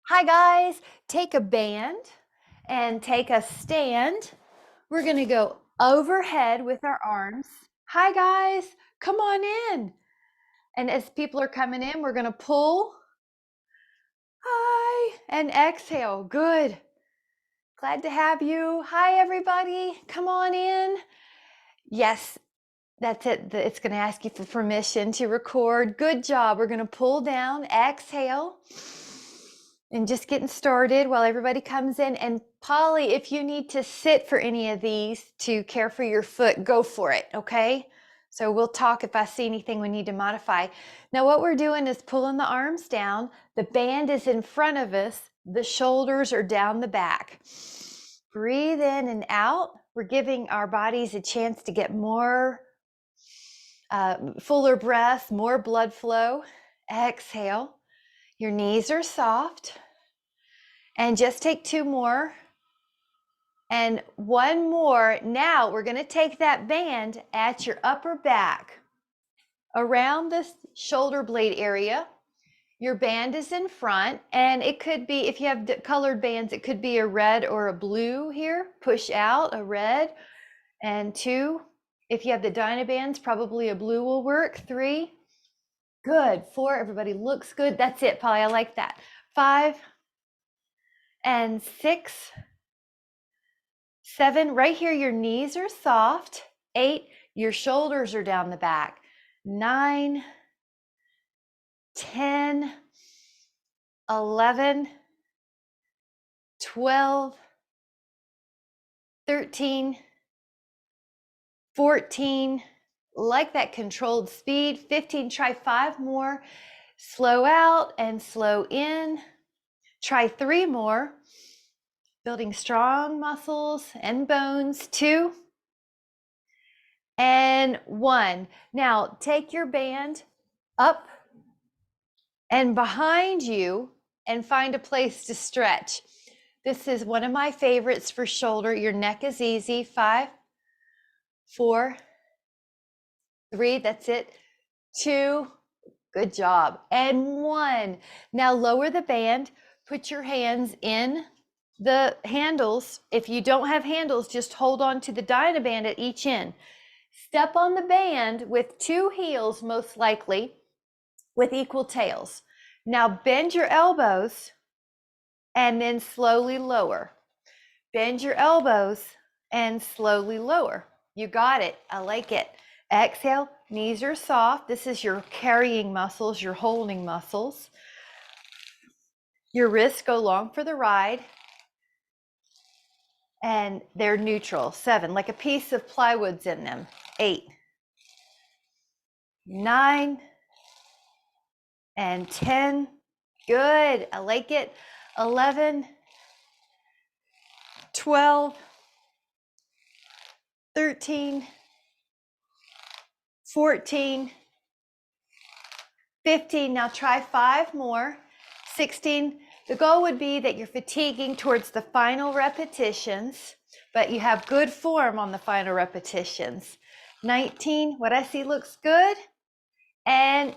Hi guys, take a band and take a stand. We're going to go overhead with our arms. Hi guys, come on in. And as people are coming in, we're going to pull. Hi, and exhale. Good. Glad to have you. Hi everybody, come on in. Yes, that's it. It's going to ask you for permission to record. Good job. We're going to pull down, exhale. And just getting started while everybody comes in. And Polly, if you need to sit for any of these to care for your foot, go for it, okay? So we'll talk if I see anything we need to modify. Now what we're doing is pulling the arms down. The band is in front of us. The shoulders are down the back. Breathe in and out. We're giving our bodies a chance to get more fuller breath, more blood flow. Exhale. Your knees are soft. And just take two more. And one more. Now we're going to take that band at your upper back, around the shoulder blade area. Your band is in front, and it could be, if you have colored bands, it could be a red or a blue here. Push out a red, and 2. If you have the dynabands, probably a blue will work. 3. Good. 4. Everybody looks good. That's it, Polly. I like that. 5 and 6. 7, right here, your knees are soft. 8, your shoulders are down the back. 9, 10, 11, 12, 13, 14, like that controlled speed. 15, try 5 more. Slow out and slow in. Try 3 more. Building strong muscles and bones. 2 and 1. Now take your band up and behind you and find a place to stretch. This is one of my favorites for shoulder. Your neck is easy. 5, 4, 3, that's it. 2, good job. And 1. Now lower the band, put your hands in the handles. If you don't have handles, just hold on to the dynaband at each end. Step on the band with 2 heels, most likely, with equal tails. Now bend your elbows and then slowly lower. Bend your elbows and slowly lower. You got it. I like it. Exhale, knees are soft. This is your carrying muscles, your holding muscles. Your wrists go long for the ride. And they're neutral. 7, like a piece of plywood's in them. 8, 9, and 10. Good. I like it. 11, 12, 13, 14, 15. Now try 5 more. 16. The goal would be that you're fatiguing towards the final repetitions, but you have good form on the final repetitions. 19. What I see looks good. And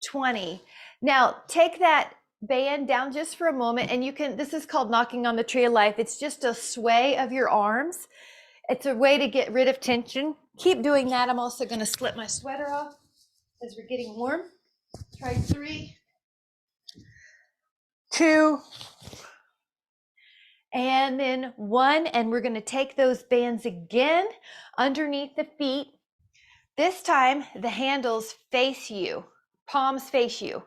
20. Now take that band down just for a moment, and you can, this is called knocking on the tree of life. It's just a sway of your arms. It's a way to get rid of tension. Keep doing that. I'm also going to slip my sweater off as we're getting warm. Try 3, 2, and then 1. And we're going to take those bands again underneath the feet. This time the handles face you, palms face you.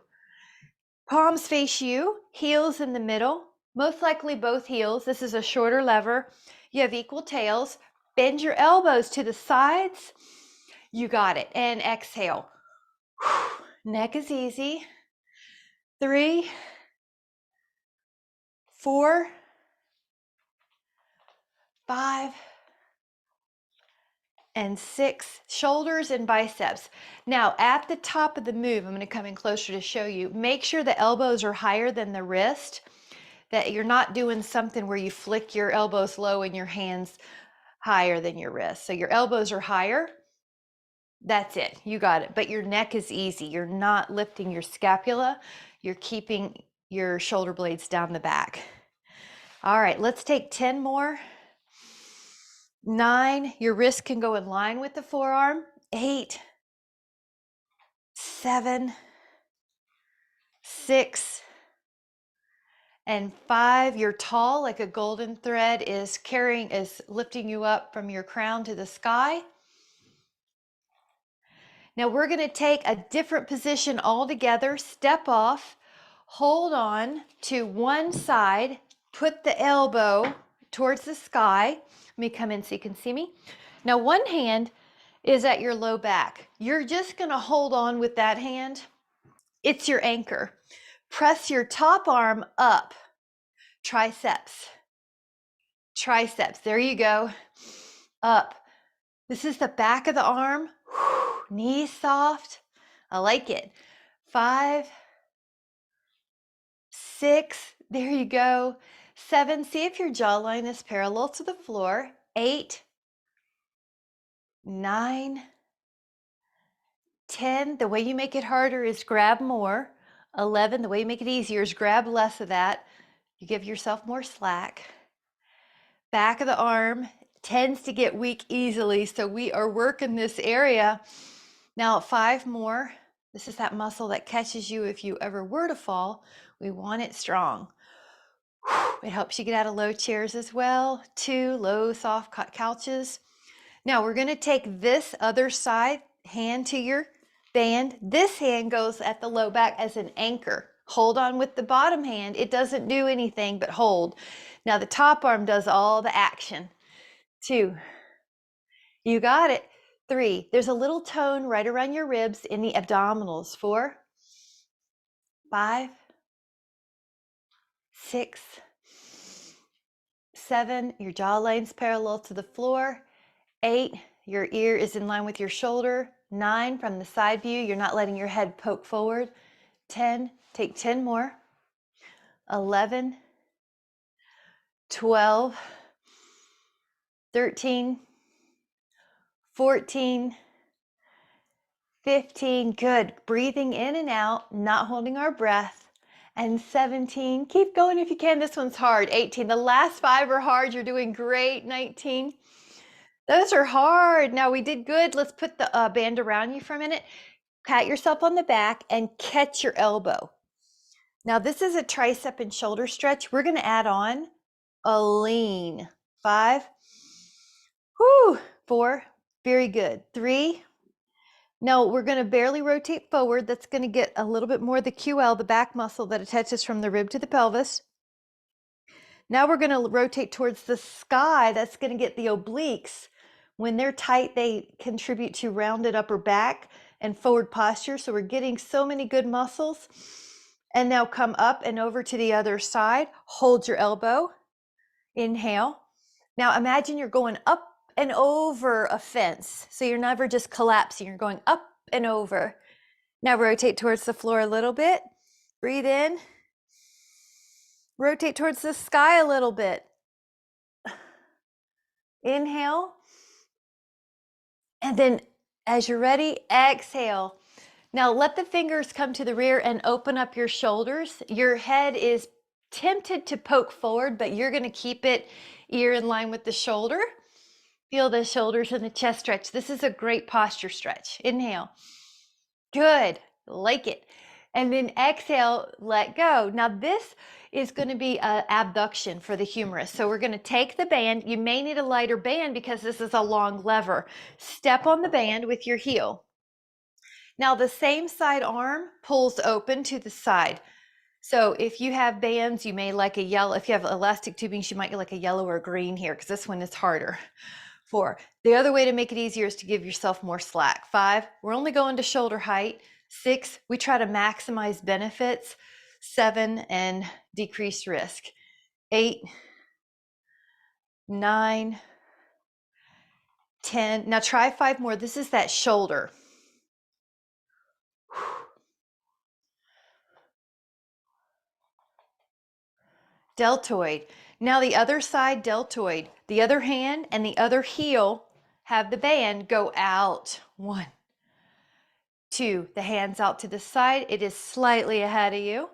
Palms face you, heels in the middle, most likely both heels. This is a shorter lever. You have equal tails. Bend your elbows to the sides. You got it. And exhale. Neck is easy. 3, 4, 5, and 6. Shoulders and biceps. Now at the top of the move, I'm going to come in closer to show you. Make sure the elbows are higher than the wrist, that you're not doing something where you flick your elbows low and your hands higher than your wrist. So your elbows are higher. That's it. You got it. But your neck is easy. You're not lifting your scapula. You're keeping your shoulder blades down the back. All right, let's take 10 more. 9, your wrist can go in line with the forearm. 8, 7, 6, and 5. You're tall like a golden thread is lifting you up from your crown to the sky. Now we're going to take a different position altogether. Step off, hold on to one side, put the elbow towards the sky. Let me come in so you can see me. Now one hand is at your low back. You're just going to hold on with that hand. It's your anchor. Press your top arm up. Triceps. Triceps. There you go. Up. This is the back of the arm. Knees soft. I like it. 5, 6. There you go. 7. See if your jawline is parallel to the floor. 8, 9, 10. The way you make it harder is grab more. 11. The way you make it easier is grab less of that. You give yourself more slack. Back of the arm tends to get weak easily, so we are working this area. Now 5 more. This is that muscle that catches you if you ever were to fall. We want it strong. It helps you get out of low chairs as well. 2 low soft couches. Now we're going to take this other side, hand to your band. This hand goes at the low back as an anchor. Hold on with the bottom hand. It doesn't do anything but hold. Now the top arm does all the action. 2. You got it. 3. There's a little tone right around your ribs in the abdominals. 4, 5, 6, 7. Your jawline's parallel to the floor. 8. Your ear is in line with your shoulder. 9. From the side view, you're not letting your head poke forward. 10. Take 10 more. 11, 12, 13, 14, 15. Good. Breathing in and out, not holding our breath. And 17. Keep going if you can. This one's hard. 18. The last 5 are hard. You're doing great. 19. Those are hard. Now we did good. Let's put the band around you for a minute. Pat yourself on the back and catch your elbow. Now this is a tricep and shoulder stretch. We're going to add on a lean. 5. 4. Very good. 3. Now we're going to barely rotate forward. That's going to get a little bit more of the QL, the back muscle that attaches from the rib to the pelvis. Now we're going to rotate towards the sky. That's going to get the obliques. When they're tight, they contribute to rounded upper back and forward posture. So we're getting so many good muscles. And now come up and over to the other side. Hold your elbow. Inhale. Now imagine you're going up and over a fence. So you're never just collapsing. You're going up and over. Now rotate towards the floor a little bit. Breathe in. Rotate towards the sky a little bit. Inhale. And then as you're ready, exhale. Now let the fingers come to the rear and open up your shoulders. Your head is tempted to poke forward, but you're going to keep it ear in line with the shoulder. Feel the shoulders and the chest stretch. This is a great posture stretch. Inhale. Good. Like it. And then exhale, let go. Now this is going to be an abduction for the humerus. So we're going to take the band. You may need a lighter band because this is a long lever. Step on the band with your heel. Now the same side arm pulls open to the side. So if you have bands, you may like a yellow. If you have elastic tubing, you might like a yellow or green here because this one is harder. 4. The other way to make it easier is to give yourself more slack. 5. We're only going to shoulder height. 6. We try to maximize benefits. 7. And decrease risk. 8, 9, 10. Now try 5 more. This is that shoulder. Deltoid. Now the other side, deltoid. The other hand and the other heel have the band go out. 1, 2. The hands out to the side. It is slightly ahead of you.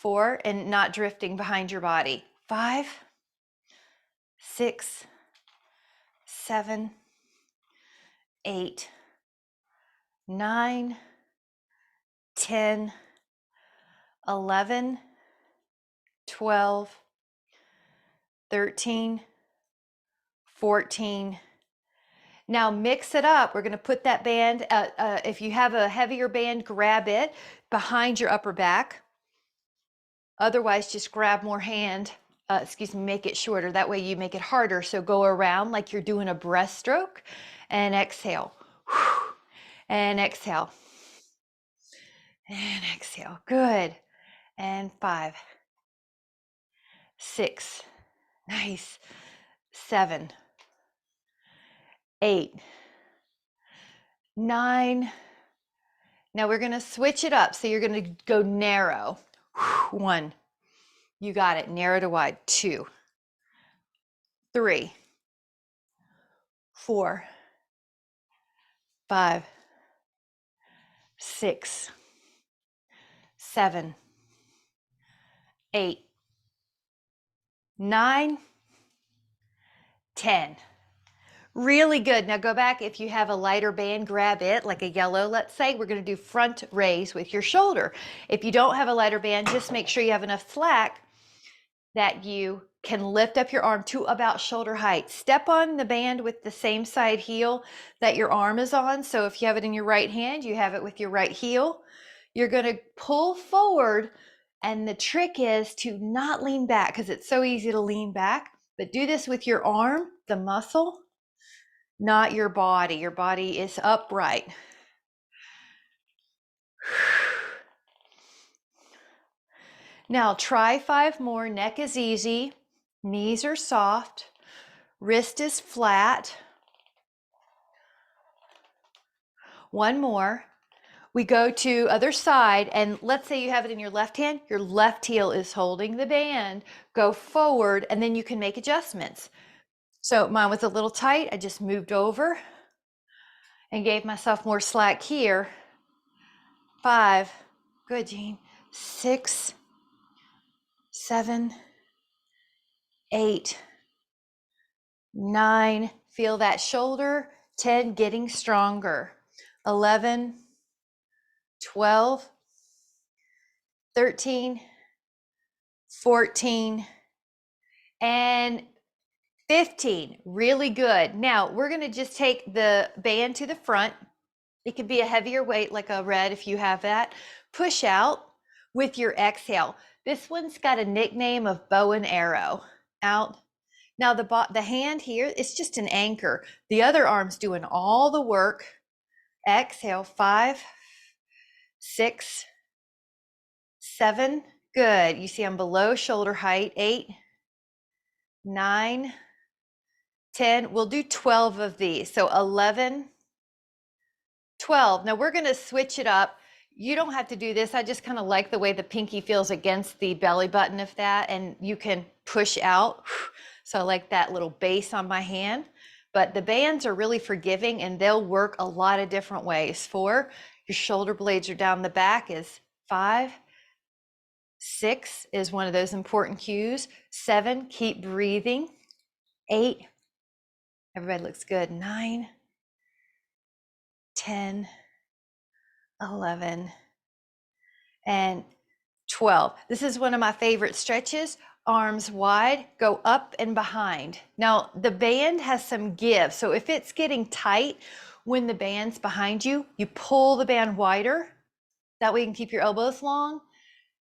4, and not drifting behind your body. 5, 6, 7, 8, 9, 10, 11, 12, 13, 14. Now mix it up. We're going to put that band, if you have a heavier band, grab it behind your upper back. Otherwise, just grab more hand, make it shorter. That way you make it harder. So go around like you're doing a breaststroke and exhale. And exhale. And exhale. Good. And 5, 6, nice. 7, 8, 9. Now we're going to switch it up. So you're going to go narrow. 1. You got it. Narrow to wide. 2, 3, 4, 5, 6, 7, 8, 9, 10. Really good. Now go back. If you have a lighter band, grab it, like a yellow, let's say. We're going to do front raise with your shoulder. If you don't have a lighter band, just make sure you have enough slack that you can lift up your arm to about shoulder height. Step on the band with the same side heel that your arm is on. So if you have it in your right hand, you have it with your right heel. You're going to pull forward, and the trick is to not lean back, because it's so easy to lean back, but do this with your arm, the muscle, not your body. Your body is upright. Now try 5 more. Neck is easy. Knees are soft. Wrist is flat. 1 more. We go to other side, and let's say you have it in your left hand. Your left heel is holding the band. Go forward, and then you can make adjustments. So mine was a little tight. I just moved over and gave myself more slack here. 5, good, Jean. 6, 7, 8, 9, feel that shoulder. 10, getting stronger. 11, 12, 13, 14, and 15. Really good. Now we're going to just take the band to the front. It could be a heavier weight, like a red if you have that. Push out with your exhale. This one's got a nickname of bow and arrow. Out. Now the hand here, it's just an anchor. The other arm's doing all the work. Exhale. 5, 6, 7. Good. You see I'm below shoulder height. 8, 9, 10. We'll do 12 of these. So 11, 12. Now we're going to switch it up. You don't have to do this. I just kind of like the way the pinky feels against the belly button of that, and you can push out. So I like that little base on my hand. But the bands are really forgiving, and they'll work a lot of different ways. 4, your shoulder blades are down the back is 5. 6 is one of those important cues. 7, keep breathing. 8, everybody looks good. 9, 10, 11, and 12. This is one of my favorite stretches. Arms wide, go up and behind. Now the band has some give. So if it's getting tight when the band's behind you, you pull the band wider. That way you can keep your elbows long.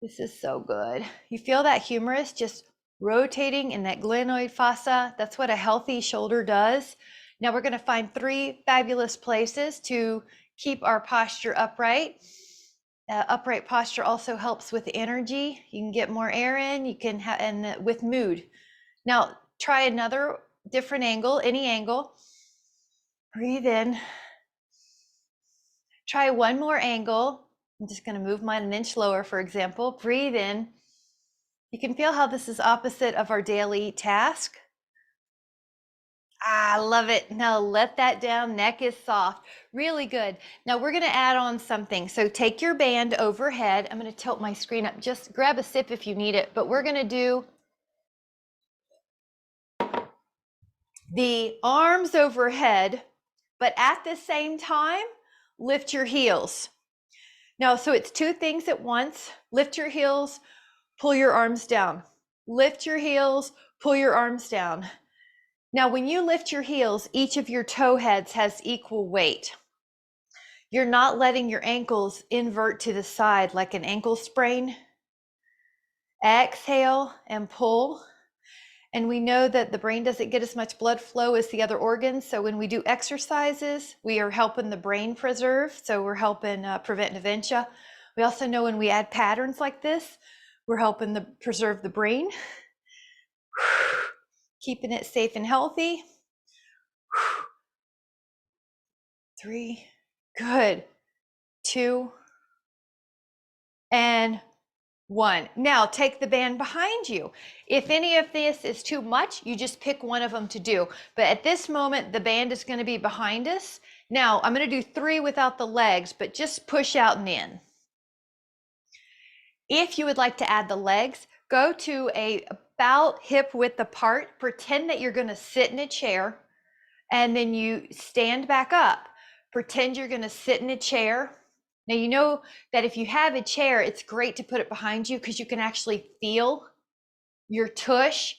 This is so good. You feel that humerus just rotating in that glenoid fossa. That's what a healthy shoulder does. Now we're going to find 3 fabulous places to keep our posture upright. Upright posture also helps with energy. You can get more air in. You can and with mood. Now try another different angle, any angle. Breathe in. Try 1 more angle. I'm just going to move mine an inch lower, for example. Breathe in. You can feel how this is opposite of our daily task. I love it. Now let that down. Neck is soft. Really good. Now we're going to add on something. So take your band overhead. I'm going to tilt my screen up. Just grab a sip if you need it. But we're going to do the arms overhead, but at the same time, lift your heels. Now, so it's two things at once. Lift your heels, pull your arms down. Lift your heels, pull your arms down. Now, when you lift your heels, each of your toe heads has equal weight. You're not letting your ankles invert to the side like an ankle sprain. Exhale and pull. And we know that the brain doesn't get as much blood flow as the other organs. So when we do exercises, we are helping the brain preserve. So we're helping prevent dementia. We also know when we add patterns like this, we're helping preserve the brain. Keeping it safe and healthy. 3, good. 2, and 1. Now take the band behind you. If any of this is too much, you just pick one of them to do. But at this moment, the band is going to be behind us. Now I'm going to do 3 without the legs, but just push out and in. If you would like to add the legs, go to about hip width apart. Pretend that you're going to sit in a chair, and then you stand back up. Pretend you're going to sit in a chair. Now, you know that if you have a chair, it's great to put it behind you because you can actually feel your tush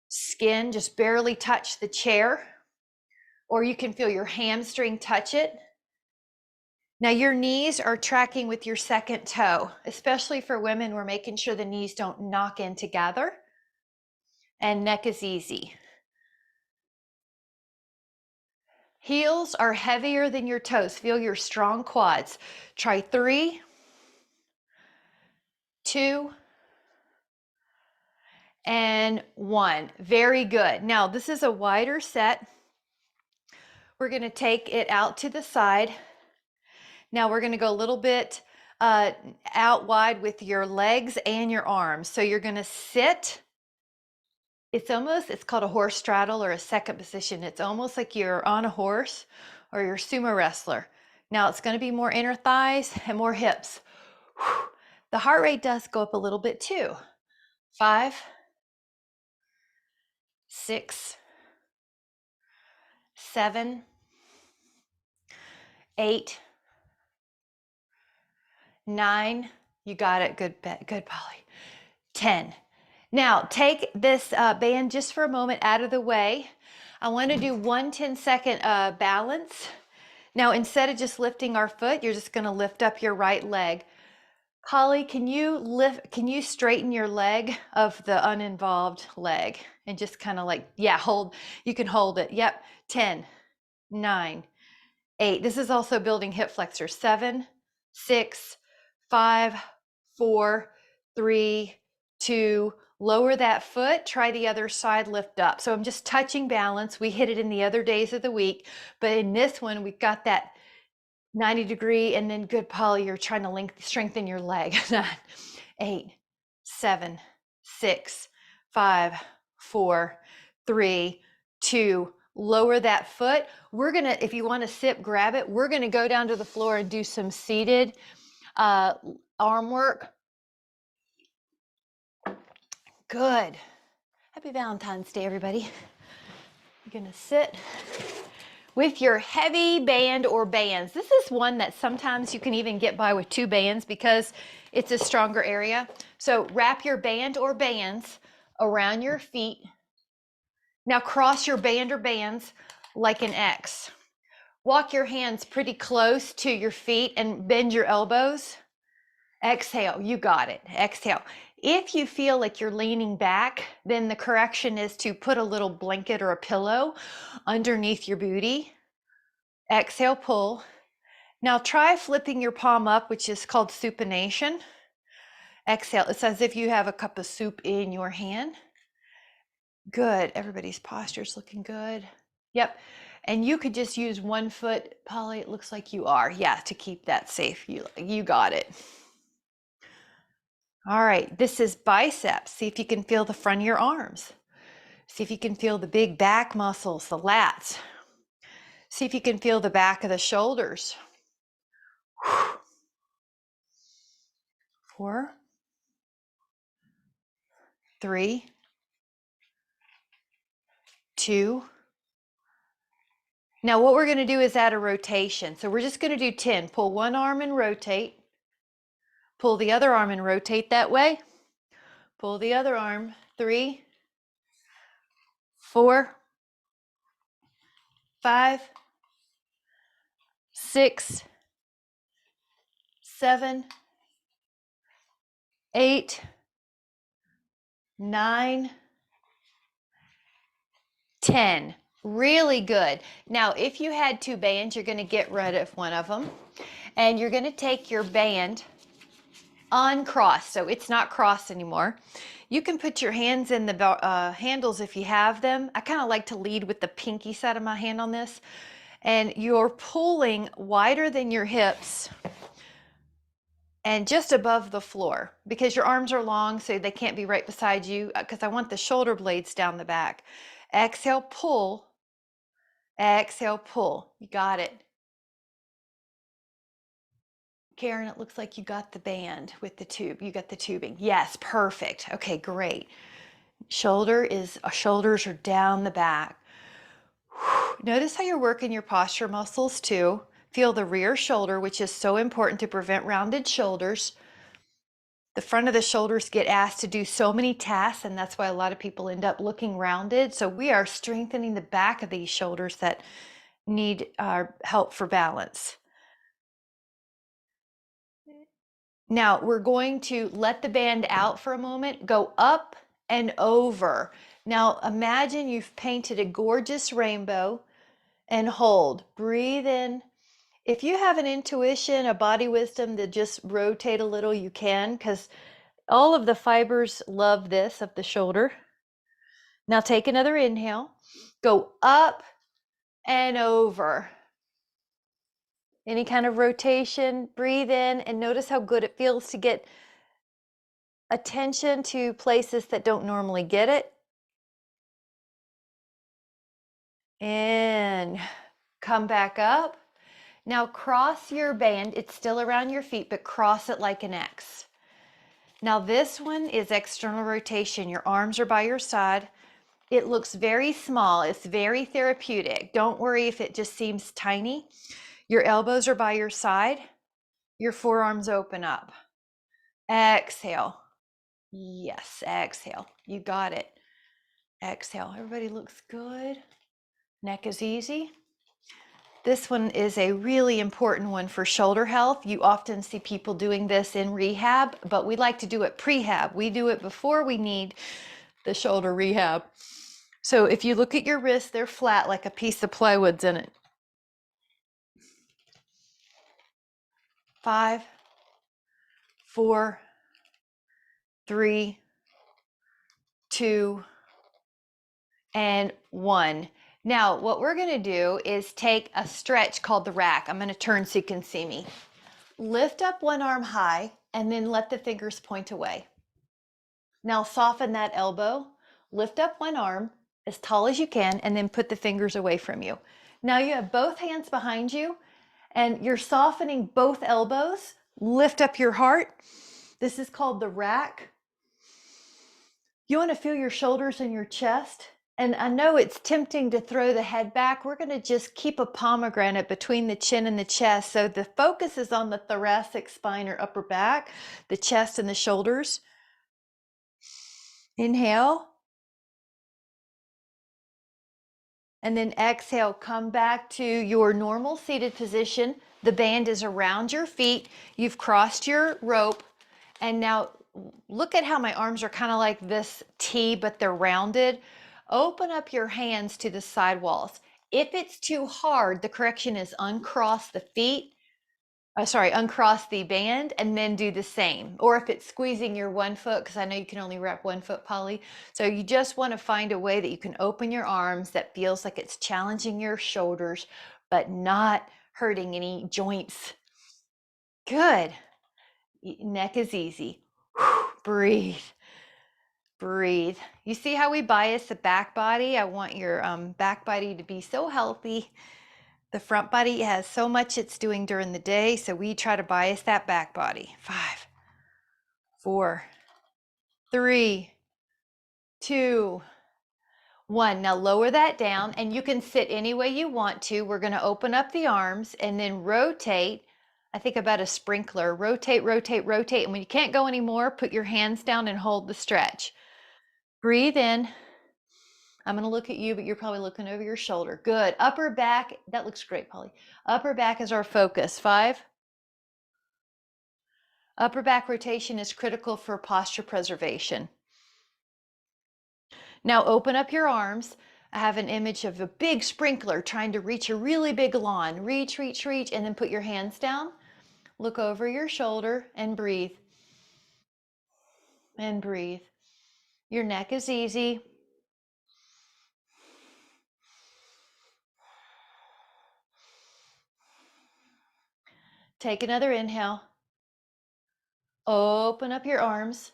skin just barely touch the chair, or you can feel your hamstring touch it. Now, your knees are tracking with your second toe, especially for women. We're making sure the knees don't knock in together, and neck is easy. Heels are heavier than your toes. Feel your strong quads. Try 3, 2, and 1. Very good. Now, this is a wider set. We're going to take it out to the side. Now we're going to go a little bit out wide with your legs and your arms. So you're going to sit. It's called a horse straddle or a second position. It's almost like you're on a horse or you're a sumo wrestler. Now it's going to be more inner thighs and more hips. The heart rate does go up a little bit too. 5, 6, 7, 8, 9. You got it. Good, Polly. 10. Now take this band just for a moment out of the way. I want to do 1 10-second balance. Now, instead of just lifting our foot, you're just going to lift up your right leg. Polly, can you straighten your leg of the uninvolved leg and just kind of like, yeah, hold, you can hold it. Yep. 10, 9, 8. This is also building hip flexor. 7, 6, 5, 4, 3, 2. Lower that foot, try the other side, lift up. So I'm just touching balance. We hit it in the other days of the week, but in this one, we've got that 90 degree, and then good, Polly, you're trying to strengthen your leg. 8, 7, 6, 5, 4, 3, 2. Lower that foot. We're gonna, if you want to sit, grab it. We're gonna go down to the floor and do some seated arm work. Good. Happy Valentine's Day, everybody. You're gonna sit with your heavy band or bands. This is one that sometimes you can even get by with 2 bands because it's a stronger area. So wrap your band or bands around your feet. Now cross your band or bands like an X. Walk your hands pretty close to your feet and bend your elbows. Exhale, you got it. Exhale. If you feel like you're leaning back, then the correction is to put a little blanket or a pillow underneath your booty. Exhale, pull. Now try flipping your palm up, which is called supination. Exhale. It's as if you have a cup of soup in your hand. Good. Everybody's posture is looking good. Yep. And you could just use one foot, Polly. It looks like you are. Yeah, to keep that safe. You got it. All right, this is biceps. See if you can feel the front of your arms. See if you can feel the big back muscles, the lats. See if you can feel the back of the shoulders. 4, 3, 2. Now what we're going to do is add a rotation. So we're just going to do 10. Pull one arm and rotate. Pull the other arm and rotate that way. Pull the other arm. 3, 4, 5, 6, 7, 8, 9, 10. Really good. Now, if you had 2 bands, you're going to get rid of one of them. And you're going to take your band uncrossed, so it's not crossed anymore. You can put your hands in the handles if you have them. I kind of like to lead with the pinky side of my hand on this. And you're pulling wider than your hips and just above the floor, because your arms are long, so they can't be right beside you, because I want the shoulder blades down the back. Exhale, pull. Exhale, pull. You got it. Karen, it looks like you got the band with the tube. You got the tubing. Yes, perfect. Okay, great. Shoulders are down the back. Notice how you're working your posture muscles too. Feel the rear shoulder, which is so important to prevent rounded shoulders. The front of the shoulders get asked to do so many tasks, and that's why a lot of people end up looking rounded. So we are strengthening the back of these shoulders that need our help for balance. Now we're going to let the band out for a moment, go up and over. Now imagine you've painted a gorgeous rainbow and hold. Breathe in. If you have an intuition, a body wisdom to just rotate a little, you can, because all of the fibers love this of the shoulder. Now take another inhale. Go up and over. Any kind of rotation, breathe in and notice how good it feels to get attention to places that don't normally get it. And come back up. Now cross your band. It's still around your feet, but cross it like an X. Now this one is external rotation. Your arms are by your side. It looks very small. It's very therapeutic. Don't worry if it just seems tiny. Your elbows are by your side. Your forearms open up. Exhale. Yes, exhale. You got it. Exhale. Everybody looks good. Neck is easy. This one is a really important one for shoulder health. You often see people doing this in rehab, but we like to do it prehab. We do it before we need the shoulder rehab. So if you look at your wrists, they're flat like a piece of plywood's in it. 5, 4, 3, 2, and 1. Now, what we're going to do is take a stretch called the rack. I'm going to turn so you can see me. Lift up one arm high and then let the fingers point away. Now soften that elbow. Lift up one arm as tall as you can and then put the fingers away from you. Now you have both hands behind you and you're softening both elbows. Lift up your heart. This is called the rack. You want to feel your shoulders and your chest. And I know it's tempting to throw the head back. We're going to just keep a pomegranate between the chin and the chest. So the focus is on the thoracic spine or upper back, the chest and the shoulders. Inhale. And then exhale, come back to your normal seated position. The band is around your feet. You've crossed your rope. And now look at how my arms are kind of like this T, but they're rounded. Open up your hands to the side walls. If it's too hard, the correction is uncross the feet. Uncross the band and then do the same. Or if it's squeezing your one foot, because I know you can only wrap one foot, Polly. So you just want to find a way that you can open your arms that feels like it's challenging your shoulders, but not hurting any joints. Good. Neck is easy. Breathe. breathe. You see how we bias the back body? I want your back body to be so healthy. The front body has so much it's doing during the day, so we try to bias that back body. 5, 4, 3, 2, 1. Now lower that down, and you can sit any way you want to. We're going to open up the arms and then rotate. I think about a sprinkler. Rotate, rotate, rotate. And when you can't go anymore, put your hands down and hold the stretch. Breathe in. I'm going to look at you, but you're probably looking over your shoulder. Good. Upper back. That looks great, Polly. Upper back is our focus. 5. Upper back rotation is critical for posture preservation. Now open up your arms. I have an image of a big sprinkler trying to reach a really big lawn. Reach, reach, reach, and then put your hands down. Look over your shoulder and breathe. And breathe. Your neck is easy. Take another inhale. Open up your arms.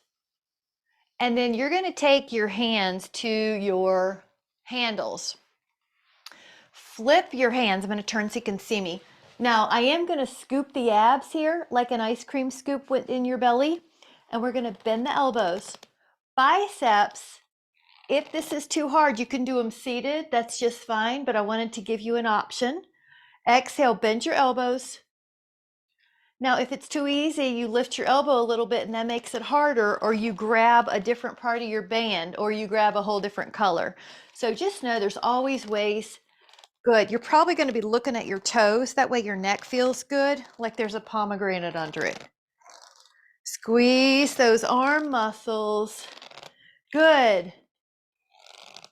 And then you're going to take your hands to your handles. Flip your hands. I'm going to turn so you can see me. Now, I am going to scoop the abs here like an ice cream scoop within your belly. And we're going to bend the elbows. Biceps, if this is too hard, you can do them seated. That's just fine, but I wanted to give you an option. Exhale, bend your elbows. Now, if it's too easy, you lift your elbow a little bit and that makes it harder, or you grab a different part of your band, or you grab a whole different color. So just know there's always ways. Good. You're probably going to be looking at your toes. That way your neck feels good, like there's a pomegranate under it. Squeeze those arm muscles. Good.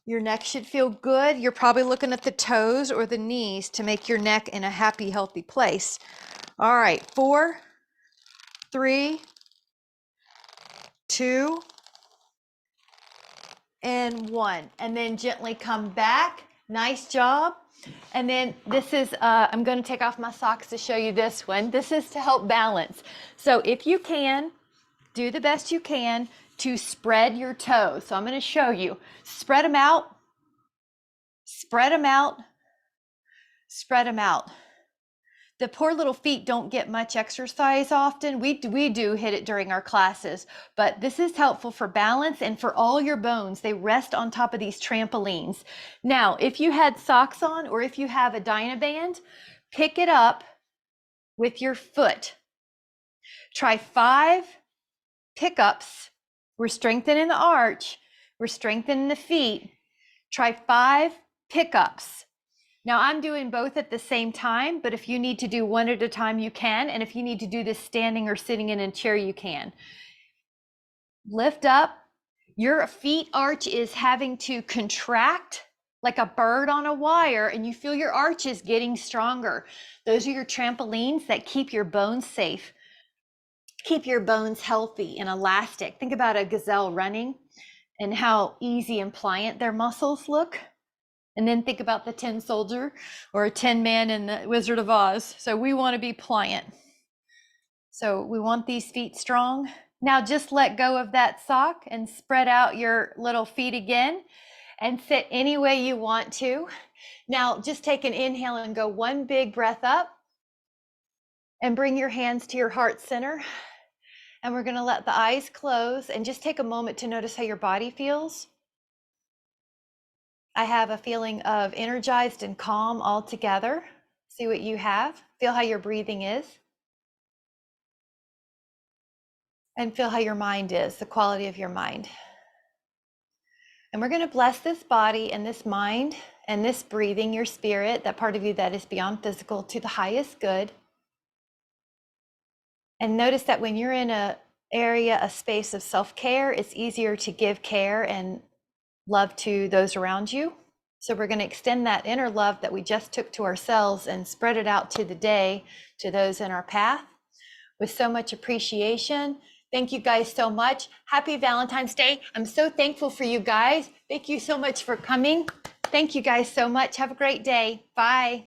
Your neck should feel good. You're probably looking at the toes or the knees to make your neck in a happy, healthy place. All right, 4, 3, 2, and 1. And then gently come back. Nice job. And then this is, I'm going to take off my socks to show you this one. This is to help balance. So if you can, do the best you can to spread your toes. So I'm going to show you. Spread them out. Spread them out. Spread them out. The poor little feet don't get much exercise often. We do hit it during our classes, but this is helpful for balance and for all your bones. They rest on top of these trampolines. Now, if you had socks on or if you have a dynaband, pick it up with your foot. Try 5 pickups. We're strengthening the arch. We're strengthening the feet. Try 5 pickups. Now I'm doing both at the same time, but if you need to do one at a time, you can. And if you need to do this standing or sitting in a chair, you can. Lift up. Your feet arch is having to contract like a bird on a wire, and you feel your arch is getting stronger. Those are your trampolines that keep your bones safe, keep your bones healthy and elastic. Think about a gazelle running and how easy and pliant their muscles look. And then think about the Tin Soldier or a Tin Man in the Wizard of Oz. So we want to be pliant. So we want these feet strong. Now just let go of that sock and spread out your little feet again and sit any way you want to. Now just take an inhale and go one big breath up and bring your hands to your heart center. And we're going to let the eyes close and just take a moment to notice how your body feels. I have a feeling of energized and calm all together. See what you have. Feel how your breathing is. And feel how your mind is, the quality of your mind. And we're going to bless this body and this mind and this breathing, your spirit, that part of you that is beyond physical, to the highest good. And notice that when you're in a area, a space of self-care, it's easier to give care and love to those around you. So we're going to extend that inner love that we just took to ourselves and spread it out to the day, to those in our path, with so much appreciation. Thank you guys so much. Happy Valentine's Day. I'm so thankful for you guys. Thank you so much for coming. Thank you guys so much. Have a great day. Bye.